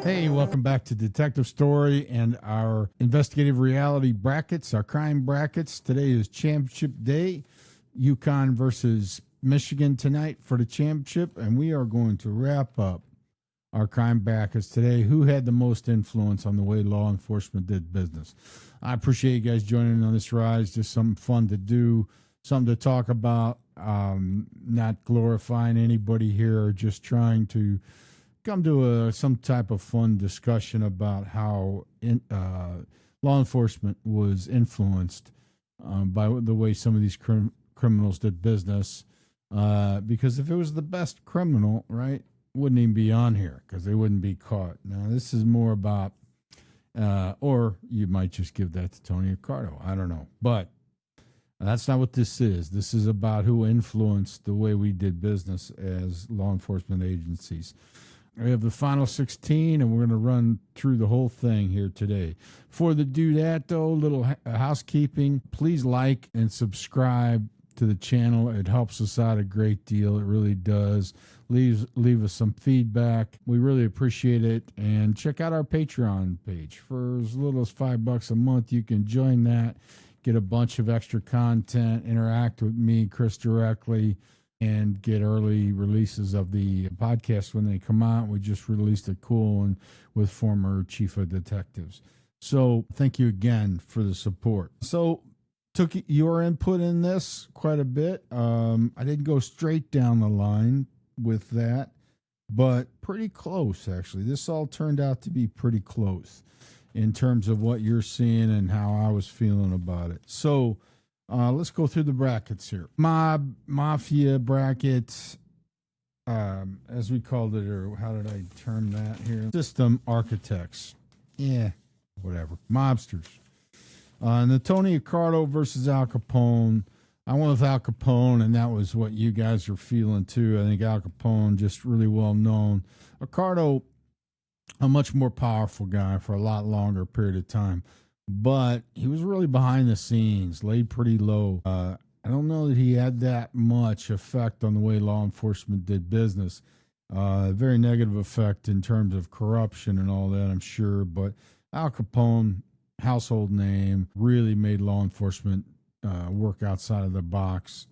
Hey, welcome back to Detective Story and our investigative reality brackets, our crime brackets. Today is championship day. Yukon versus Michigan tonight for the championship, and we are going to wrap up our crime brackets today. Who had the most influence on the way law enforcement did business? I appreciate you guys joining on this ride. It's just something fun to do, something to talk about. Not glorifying anybody here, just trying to come to some type of fun discussion about how law enforcement was influenced by the way some of these criminals did business. Because if it was the best criminal, right, wouldn't even be on here because they wouldn't be caught. Now, this is more about, or you might just give that to Tony Accardo. I don't know. But that's not what this is. This is about who influenced the way we did business as law enforcement agencies. We have the final 16, and we're going to run through the whole thing here today. Before they do that, though, little housekeeping. Please like and subscribe to the channel. It helps us out a great deal. It really does. Leave us some feedback. We really appreciate it. And check out our Patreon page. For as little as $5 a month, you can join that, get a bunch of extra content, interact with me, Chris, directly, and get early releases of the podcast when they come out. We just released a cool one with former chief of detectives. So thank you again for the support. So took your input in this quite a bit. I didn't go straight down the line with that, but pretty close, actually. This all turned out to be pretty close in terms of what you're seeing and how I was feeling about it. So let's go through the brackets here. Mafia brackets, as we called it, or how did I term that here? System architects. Yeah, whatever. Mobsters. And the Tony Accardo versus Al Capone. I went with Al Capone, and that was what you guys are feeling too. I think Al Capone, just really well known. Accardo, a much more powerful guy for a lot longer period of time. But he was really behind the scenes, laid pretty low. I don't know that he had that much effect on the way law enforcement did business. Very negative effect in terms of corruption and all that, I'm sure. But Al Capone, household name, really made law enforcement work outside of the box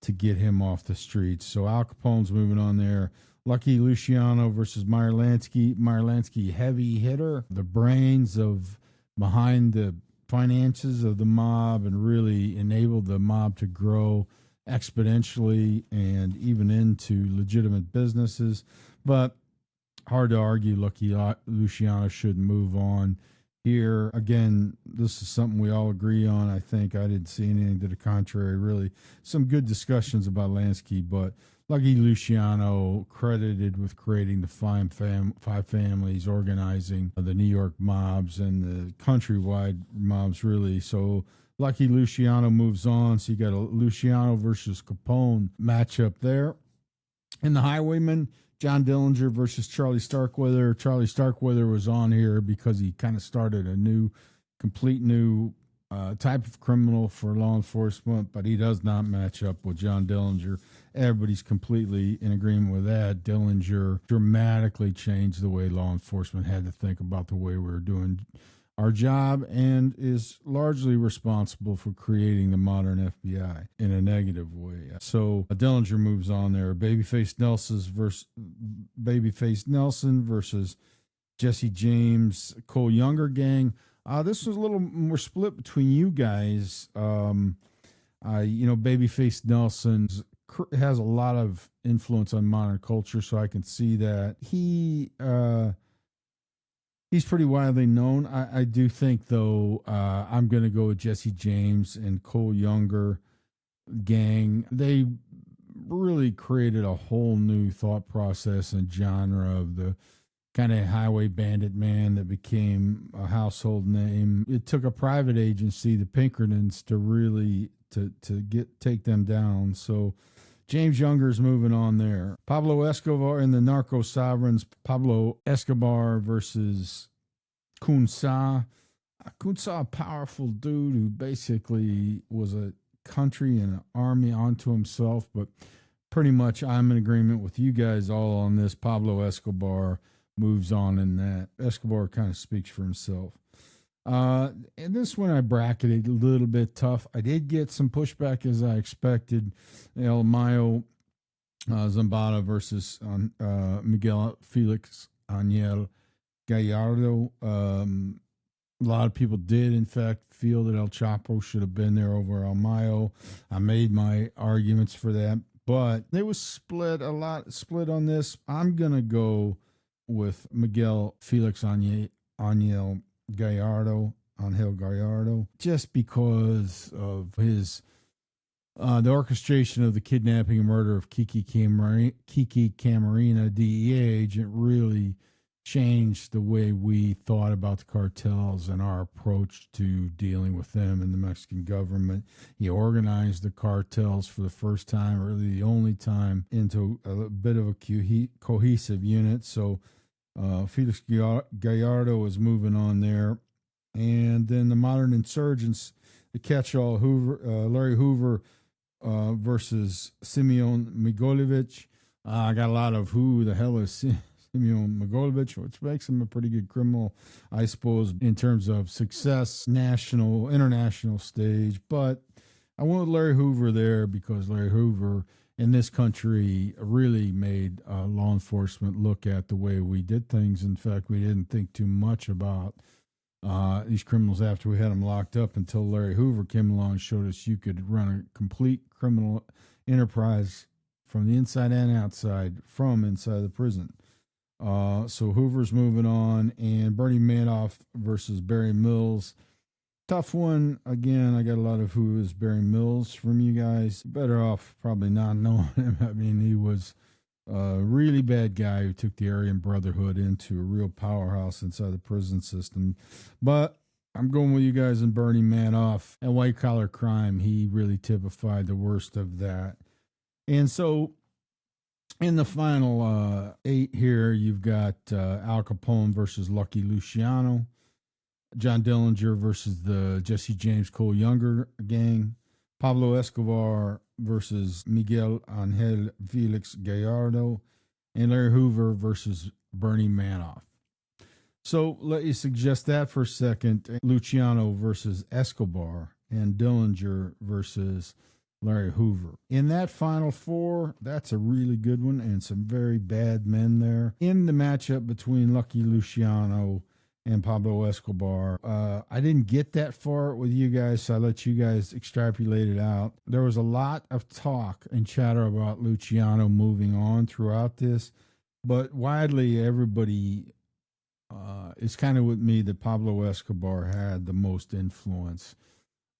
to get him off the streets. So Al Capone's moving on there. Lucky Luciano versus Meyer Lansky. Meyer Lansky, heavy hitter, the brains of behind the finances of the mob, and really enabled the mob to grow exponentially and even into legitimate businesses. But hard to argue Lucky Luciano should move on here. Again, this is something we all agree on. I think I didn't see anything to the contrary, really. Some good discussions about Lansky, but Lucky Luciano credited with creating the five families, organizing the New York mobs and the countrywide mobs, really. So Lucky Luciano moves on. So you got a Luciano versus Capone matchup there. In the Highwaymen, John Dillinger versus Charlie Starkweather. Charlie Starkweather was on here because he kind of started a complete new type of criminal for law enforcement, but he does not match up with John Dillinger. Everybody's completely in agreement with that. Dillinger dramatically changed the way law enforcement had to think about the way we were doing our job, and is largely responsible for creating the modern FBI in a negative way. So Dillinger moves on there. Babyface Nelson versus Jesse James, Cole Younger gang. This was a little more split between you guys. Babyface Nelson has a lot of influence on modern culture, so I can see that. He's pretty widely known. I do think, though, I'm going to go with Jesse James and Cole Younger gang. They really created a whole new thought process and genre of the kind of highway bandit man that became a household name. It took a private agency, the Pinkertons, to really take them down. So James Younger's moving on there. Pablo Escobar and the Narco-Sovereigns. Pablo Escobar versus Kunsa. Kunsa, a powerful dude who basically was a country and an army onto himself, but pretty much I'm in agreement with you guys all on this. Pablo Escobar moves on in that. Escobar kind of speaks for himself. And this one I bracketed a little bit tough. I did get some pushback as I expected. El Mayo Zambada versus Miguel Felix Angel Gallardo. A lot of people did, in fact, feel that El Chapo should have been there over El Mayo. I made my arguments for that, but they was split on this. I'm gonna go with Miguel Felix Angel Gallardo, just because of his the orchestration of the kidnapping and murder of Kiki Camarena, DEA agent, really changed the way we thought about the cartels and our approach to dealing with them and the Mexican government. He organized the cartels for the first time, or really the only time, into a bit of a cohesive unit. So Felix Gallardo is moving on there. And then the modern insurgents, the catch-all Larry Hoover versus Simeon Migolovich. I got a lot of who the hell is Simeon Migolovich, which makes him a pretty good criminal, I suppose, in terms of success, national, international stage. But I went with Larry Hoover there because Larry Hoover in this country really made law enforcement look at the way we did things. In fact, we didn't think too much about these criminals after we had them locked up until Larry Hoover came along and showed us you could run a complete criminal enterprise from the inside and outside from inside the prison. So Hoover's moving on, and Bernie Madoff versus Barry Mills. Tough one. Again, I got a lot of who is Barry Mills from you guys. Better off probably not knowing him. I mean, he was a really bad guy who took the Aryan Brotherhood into a real powerhouse inside the prison system. But I'm going with you guys in Bernie Madoff and white collar crime. He really typified the worst of that. And so in the final 8 here, you've got Al Capone versus Lucky Luciano, John Dillinger versus the Jesse James Cole Younger gang, Pablo Escobar versus Miguel Angel Felix Gallardo, and Larry Hoover versus Bernie Madoff. So let you suggest that for a second. Luciano versus Escobar and Dillinger versus Larry Hoover. In that final 4, that's a really good one and some very bad men there. In the matchup between Lucky Luciano and Pablo Escobar, I didn't get that far with you guys, so I let you guys extrapolate it out. There was a lot of talk and chatter about Luciano moving on throughout this, but widely everybody is kind of with me that Pablo Escobar had the most influence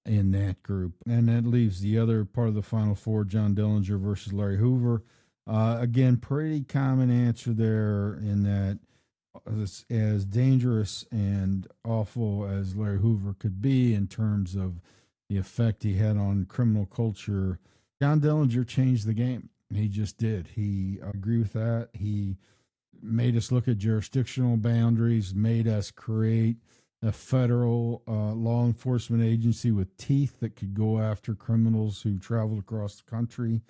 in that group. And that leaves the other part of the final 4, John Dillinger versus Larry Hoover. Again, pretty common answer there in that as dangerous and awful as Larry Hoover could be in terms of the effect he had on criminal culture, John Dillinger changed the game. He just did. I agree with that. He made us look at jurisdictional boundaries, made us create a federal law enforcement agency with teeth that could go after criminals who traveled across the country.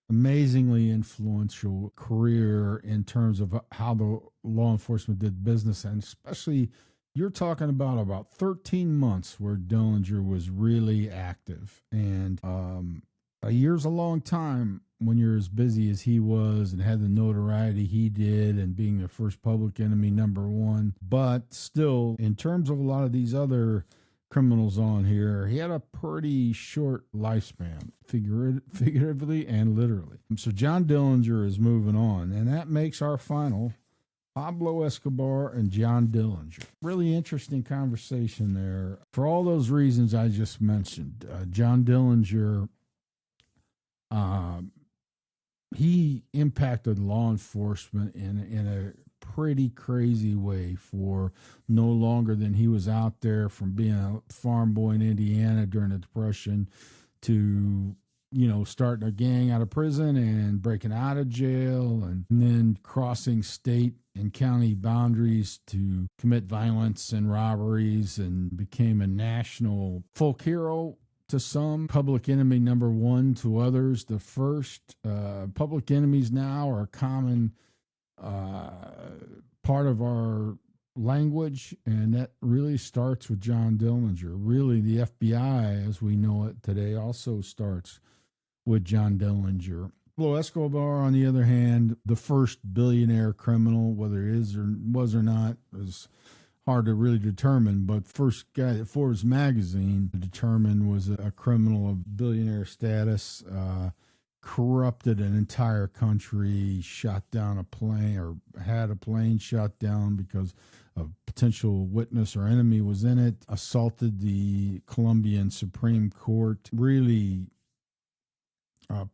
Amazingly influential career in terms of how the law enforcement did business, and especially you're talking about 13 months where Dillinger was really active. And a year's a long time when you're as busy as he was and had the notoriety he did and being the first public enemy #1. But still, in terms of a lot of these other criminals on here, he had a pretty short lifespan, figuratively and literally. So John Dillinger is moving on, and that makes our final Pablo Escobar and John Dillinger. Really interesting conversation there for all those reasons I just mentioned. John Dillinger, he impacted law enforcement in a pretty crazy way for no longer than he was out there, from being a farm boy in Indiana during the Depression to, starting a gang out of prison and breaking out of jail and then crossing state and county boundaries to commit violence and robberies, and became a national folk hero to some, public enemy #1 to others. The first public enemies now are common part of our language, and that really starts with John Dillinger. Really, the FBI, as we know it today, also starts with John Dillinger. Pablo Escobar, on the other hand, the first billionaire criminal, whether it is or was or not, is hard to really determine, but first guy that Forbes magazine determined was a criminal of billionaire status, corrupted an entire country, shot down a plane, or had a plane shot down because a potential witness or enemy was in it, assaulted the Colombian Supreme Court. Really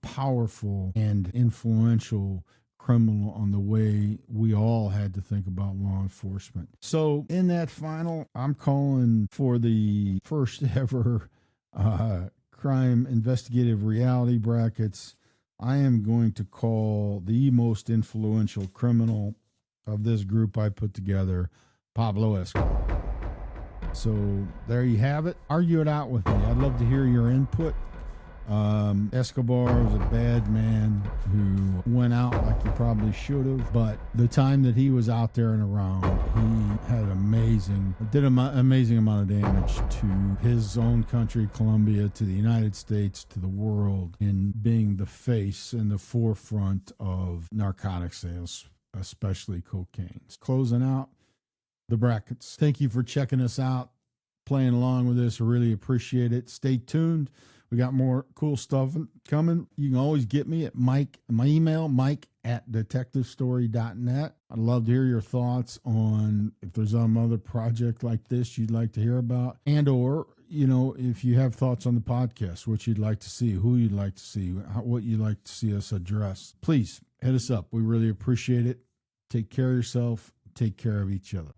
powerful and influential criminal on the way we all had to think about law enforcement. So in that final, I'm calling for the first ever crime investigative reality brackets. I am going to call the most influential criminal of this group I put together, Pablo Escobar. So there you have it. Argue it out with me. I'd love to hear your input. Escobar was a bad man who went out like he probably should have, but the time that he was out there and around, he had did an amazing amount of damage to his own country, Colombia, to the United States, to the world, in being the face and the forefront of narcotic sales, especially cocaine. Closing out the brackets. Thank you for checking us out, playing along with us. I really appreciate it. Stay tuned. We got more cool stuff coming. You can always get me at my email, mike@detectivestory.net. I'd love to hear your thoughts on if there's some other project like this you'd like to hear about, and or, if you have thoughts on the podcast, what you'd like to see, who you'd like to see, what you'd like to see us address. Please hit us up. We really appreciate it. Take care of yourself. Take care of each other.